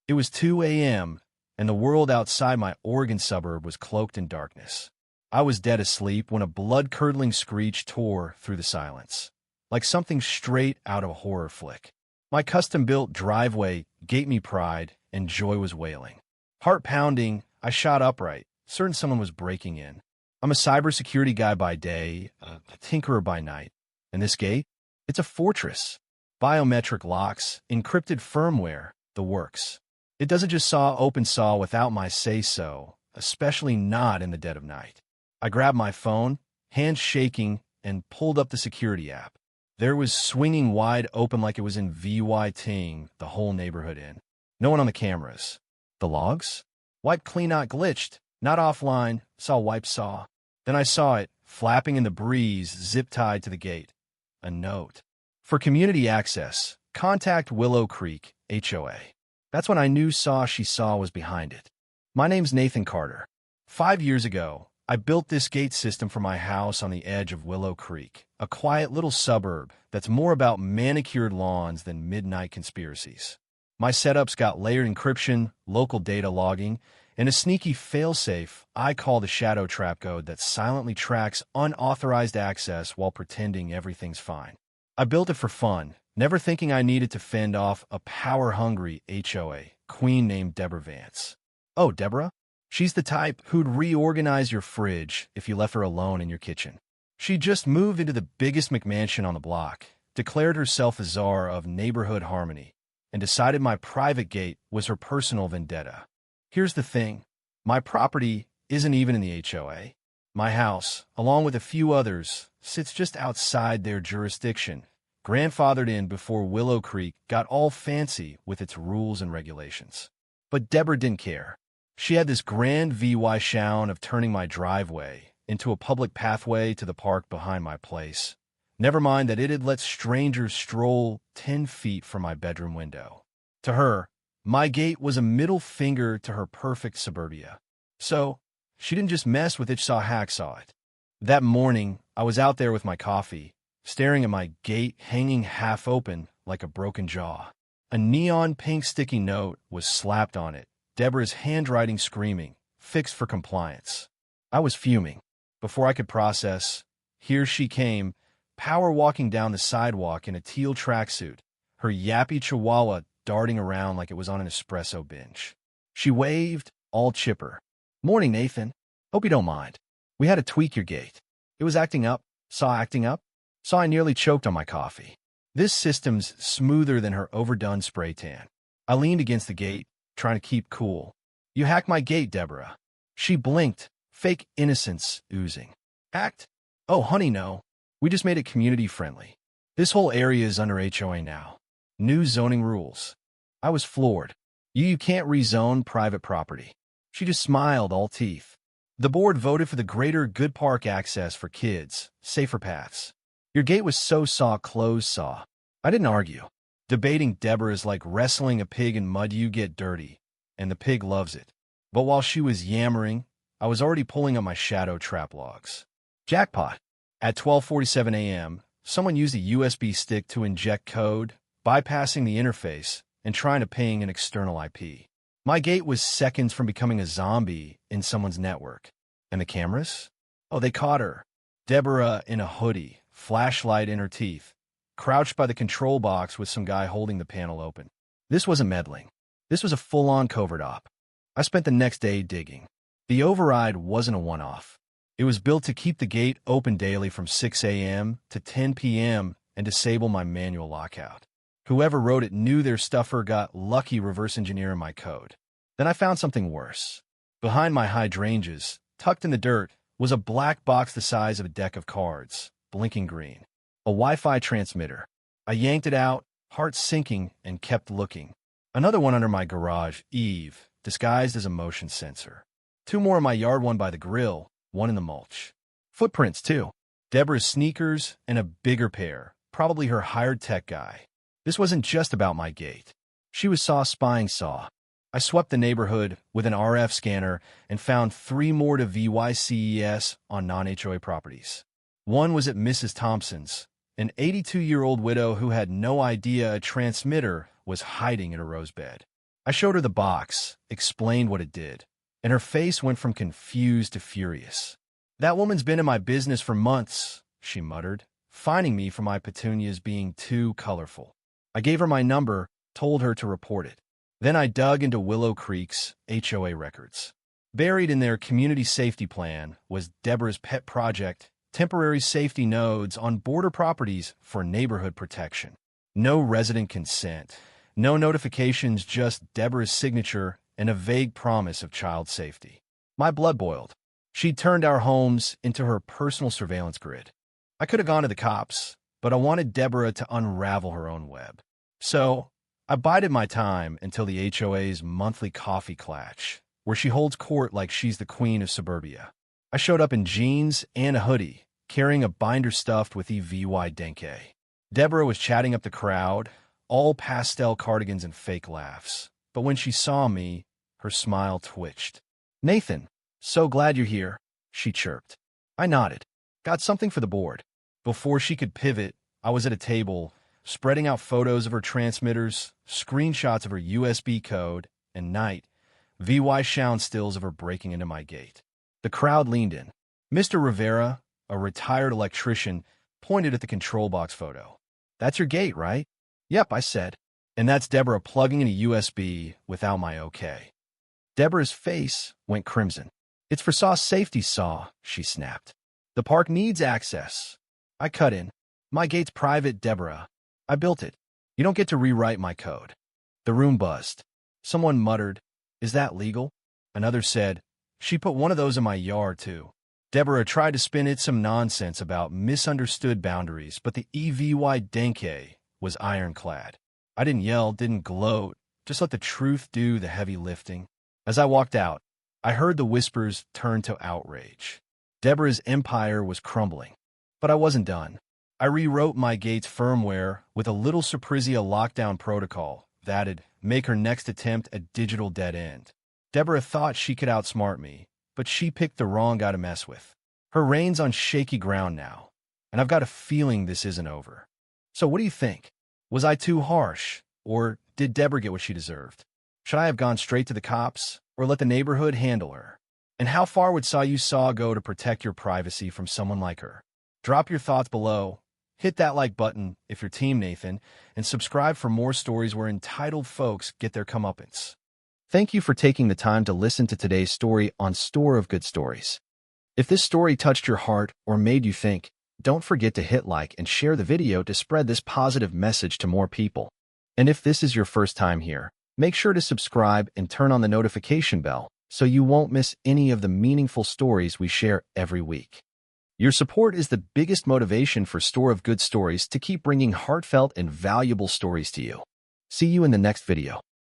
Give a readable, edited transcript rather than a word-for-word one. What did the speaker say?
It was 2 a.m., and the world outside my Oregon suburb was cloaked in darkness. I was dead asleep when a blood-curdling screech tore through the silence, like something straight out of a horror flick. My custom-built driveway gave me pride, and joy was wailing. Heart pounding, I shot upright, certain someone was breaking in. I'm a cybersecurity guy by day, a tinkerer by night. And this gate? It's a fortress. Biometric locks, encrypted firmware, the works. It doesn't just open saw without my say-so, especially not in the dead of night. I grabbed my phone, hands shaking, and pulled up the security app. There was swinging wide open like it was in VYTing the whole neighborhood in. No one on the cameras. The logs? Wipe clean, not glitched, not offline, saw wipe saw. Then I saw it, flapping in the breeze, zip-tied to the gate. A note. For community access, contact Willow Creek, HOA. That's when I knew she saw was behind it. My name's Nathan Carter. 5 years ago, I built this gate system for my house on the edge of Willow Creek, a quiet little suburb that's more about manicured lawns than midnight conspiracies. My setup's got layered encryption, local data logging, and a sneaky failsafe I call the shadow trap code that silently tracks unauthorized access while pretending everything's fine. I built it for fun, never thinking I needed to fend off a power-hungry HOA queen named Deborah Vance. Oh, Deborah? She's the type who'd reorganize your fridge if you left her alone in your kitchen. She just moved into the biggest McMansion on the block, declared herself a czar of neighborhood harmony, and decided my private gate was her personal vendetta. Here's the thing. My property isn't even in the HOA. My house, along with a few others, sits just outside their jurisdiction, grandfathered in before Willow Creek got all fancy with its rules and regulations. But Deborah didn't care. She had this grand VY shown of turning my driveway into a public pathway to the park behind my place. Never mind that it had let strangers stroll 10 feet from my bedroom window. To her, my gate was a middle finger to her perfect suburbia. So, she didn't just mess with it, hacksaw it. That morning, I was out there with my coffee, staring at my gate hanging half open like a broken jaw. A neon pink sticky note was slapped on it, Deborah's handwriting screaming, fixed for compliance. I was fuming. Before I could process, here she came, power walking down the sidewalk in a teal tracksuit, her yappy chihuahua darting around like it was on an espresso binge. She waved, all chipper. Morning, Nathan. Hope you don't mind. We had to tweak your gate. It was acting up. Saw I nearly choked on my coffee. This system's smoother than her overdone spray tan. I leaned against the gate, trying to keep cool. You hacked my gate, Deborah. She blinked, fake innocence oozing. Hacked? Oh, honey, no. We just made it community-friendly. This whole area is under HOA now. New zoning rules. I was floored. You can't rezone private property. She just smiled, all teeth. The board voted for the greater good park access for kids, safer paths. Your gate was closed saw. I didn't argue. Debating Deborah is like wrestling a pig in mud. You get dirty, and the pig loves it. But while she was yammering, I was already pulling up my shadow trap logs. Jackpot. At 12:47 a.m., someone used a USB stick to inject code, bypassing the interface and trying to ping an external IP. My gate was seconds from becoming a zombie in someone's network. And the cameras? Oh, they caught her. Deborah in a hoodie, flashlight in her teeth, crouched by the control box with some guy holding the panel open. This wasn't meddling. This was a full-on covert op. I spent the next day digging. The override wasn't a one-off. It was built to keep the gate open daily from 6 a.m. to 10 p.m. and disable my manual lockout. Whoever wrote it knew their stuffer got lucky reverse engineering my code. Then I found something worse. Behind my hydrangeas, tucked in the dirt, was a black box the size of a deck of cards, blinking green. A Wi-Fi transmitter. I yanked it out, heart sinking, and kept looking. Another one under my garage, Eve, disguised as a motion sensor. Two more in my yard, one by the grill, one in the mulch. Footprints, too. Deborah's sneakers and a bigger pair, probably her hired tech guy. This wasn't just about my gate. She was spying. I swept the neighborhood with an RF scanner and found 3 more to VYCES on non-HOA properties. One was at Mrs. Thompson's, an 82-year-old widow who had no idea a transmitter was hiding in a rose bed. I showed her the box, explained what it did, and her face went from confused to furious. "That woman's been in my business for months," she muttered, fining me for my petunias being too colorful. I gave her my number, told her to report it. Then I dug into Willow Creek's HOA records. Buried in their community safety plan was Deborah's pet project, temporary safety nodes on border properties for neighborhood protection. No resident consent, no notifications, just Deborah's signature and a vague promise of child safety. My blood boiled. She'd turned our homes into her personal surveillance grid. I could have gone to the cops, but I wanted Deborah to unravel her own web. So I bided my time until the HOA's monthly coffee clash, where she holds court like she's the queen of suburbia. I showed up in jeans and a hoodie, carrying a binder stuffed with inequality. Deborah was chatting up the crowd, all pastel cardigans and fake laughs. But when she saw me, her smile twitched. "Nathan, so glad you're here," she chirped. I nodded. "Got something for the board." Before she could pivot, I was at a table, spreading out photos of her transmitters, screenshots of her USB code, and VY sound stills of her breaking into my gate. The crowd leaned in. Mr. Rivera, a retired electrician, pointed at the control box photo. "That's your gate, right?" "Yep," I said. "And that's Deborah plugging in a USB without my okay." Deborah's face went crimson. "It's for SAW safety, SAW," she snapped. "The park needs access." I cut in. "My gate's private, Deborah. I built it. You don't get to rewrite my code." The room buzzed. Someone muttered, "Is that legal?" Another said, "She put one of those in my yard, too." Deborah tried to spin it some nonsense about misunderstood boundaries, but the EVY was ironclad. I didn't yell, didn't gloat, just let the truth do the heavy lifting. As I walked out, I heard the whispers turn to outrage. Deborah's empire was crumbling. But I wasn't done. I rewrote my gate's firmware with a little Saprizia lockdown protocol that'd make her next attempt a digital dead end. Deborah thought she could outsmart me, but she picked the wrong guy to mess with. Her reign's on shaky ground now, and I've got a feeling this isn't over. So what do you think? Was I too harsh, or did Deborah get what she deserved? Should I have gone straight to the cops, or let the neighborhood handle her? And how far would SAW go to protect your privacy from someone like her? Drop your thoughts below, hit that like button if you're Team Nathan, and subscribe for more stories where entitled folks get their comeuppance. Thank you for taking the time to listen to today's story on Store of Good Stories. If this story touched your heart or made you think, don't forget to hit like and share the video to spread this positive message to more people. And if this is your first time here, make sure to subscribe and turn on the notification bell so you won't miss any of the meaningful stories we share every week. Your support is the biggest motivation for Store of Good Stories to keep bringing heartfelt and valuable stories to you. See you in the next video.